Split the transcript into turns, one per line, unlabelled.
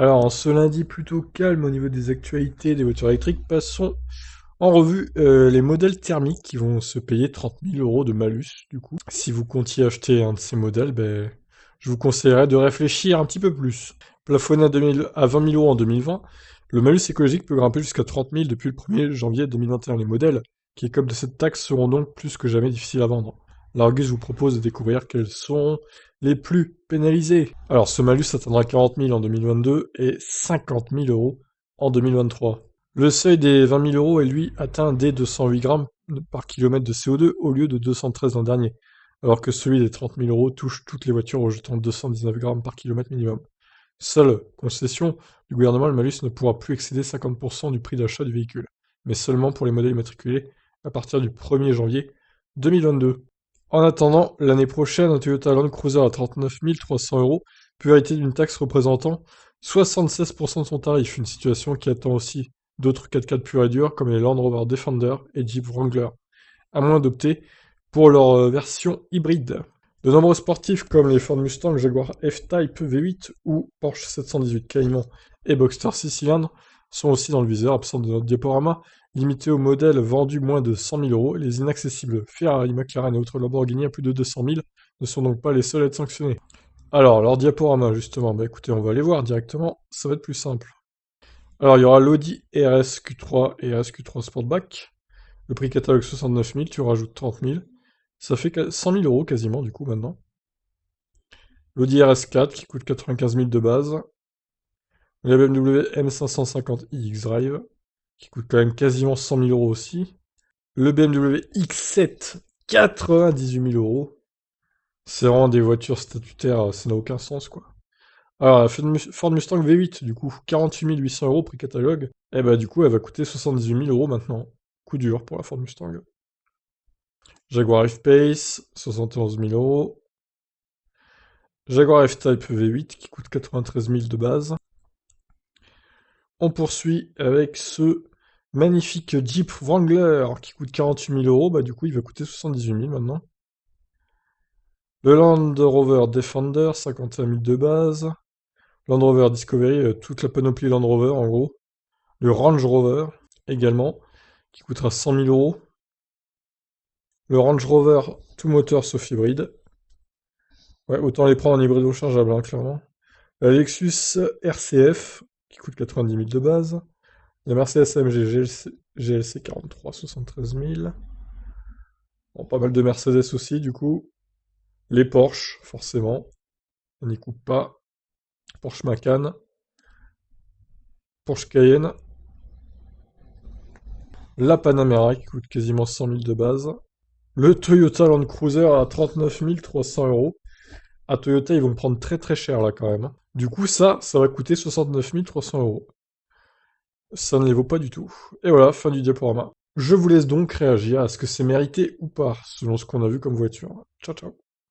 Alors, en ce lundi plutôt calme au niveau des actualités des voitures électriques, passons en revue les modèles thermiques qui vont se payer 30 000 € de malus, du coup. Si vous comptiez acheter un de ces modèles, ben, je vous conseillerais de réfléchir un petit peu plus. Plafonné à 20 000 € en 2020, le malus écologique peut grimper jusqu'à 30 000 depuis le 1er janvier 2021. Les modèles qui écopent de cette taxe seront donc plus que jamais difficiles à vendre. L'Argus vous propose de découvrir quels sont les plus pénalisés. Alors, ce malus atteindra 40 000 en 2022 et 50 000 € en 2023. Le seuil des 20 000 € est lui atteint dès 208 grammes par kilomètre de CO2 au lieu de 213 l'an dernier, alors que celui des 30 000 € touche toutes les voitures rejetant 219 grammes par kilomètre minimum. Seule concession du gouvernement, le malus ne pourra plus excéder 50% du prix d'achat du véhicule, mais seulement pour les modèles immatriculés à partir du 1er janvier 2022. En attendant, l'année prochaine, un Toyota Land Cruiser à 39 300 € peut hériter d'une taxe représentant 76% de son tarif, une situation qui attend aussi d'autres 4x4 purs et durs comme les Land Rover Defender et Jeep Wrangler, à moins d'opter pour leur version hybride. De nombreux sportifs comme les Ford Mustang, Jaguar F-Type V8 ou Porsche 718 Cayman et Boxster 6 cylindres sont aussi dans le viseur, absents de notre diaporama, limités aux modèles vendus moins de 100 000 €. Les inaccessibles Ferrari, McLaren et autres Lamborghini à plus de 200 000 ne sont donc pas les seuls à être sanctionnés. Alors, leur diaporama, justement, bah écoutez, on va aller voir directement, ça va être plus simple. Alors, il y aura l'Audi RS Q3 et RS Q3 Sportback. Le prix catalogue 69 000, tu rajoutes 30 000. Ça fait 100 000 € quasiment, du coup, maintenant. L'Audi RS4 qui coûte 95 000 de base. La BMW M550i X-Drive qui coûte quand même quasiment 100 000 € aussi. Le BMW X7 98 000 €. C'est vraiment des voitures statutaires, ça n'a aucun sens quoi. Alors, la Ford Mustang V8, du coup, 48 800 € prix catalogue. Et bah, du coup, elle va coûter 78 000 € maintenant. Coup dur pour la Ford Mustang. Jaguar F-Pace, 71 000 €. Jaguar F-Type V8 qui coûte 93 000 de base. On poursuit avec ce magnifique Jeep Wrangler qui coûte 48 000 €. Bah, du coup, il va coûter 78 000 maintenant. Le Land Rover Defender, 51 000 de base. Land Rover Discovery, toute la panoplie Land Rover en gros. Le Range Rover également, qui coûtera 100 000 €. Le Range Rover tout moteur sauf hybride. Ouais, autant les prendre en hybride rechargeable, hein, clairement. La Lexus RCF, qui coûte 90 000 de base. La Mercedes AMG GLC 43, 73 000. Bon, pas mal de Mercedes aussi, du coup. Les Porsche, forcément. On n'y coupe pas. Porsche Macan. Porsche Cayenne. La Panamera, qui coûte quasiment 100 000 de base. Le Toyota Land Cruiser à 39 300 €. À Toyota, ils vont me prendre très très cher là quand même, hein. Du coup, ça va coûter 69 300 €. Ça ne les vaut pas du tout. Et voilà, fin du diaporama. Je vous laisse donc réagir à ce que c'est mérité ou pas, selon ce qu'on a vu comme voiture. Ciao ciao.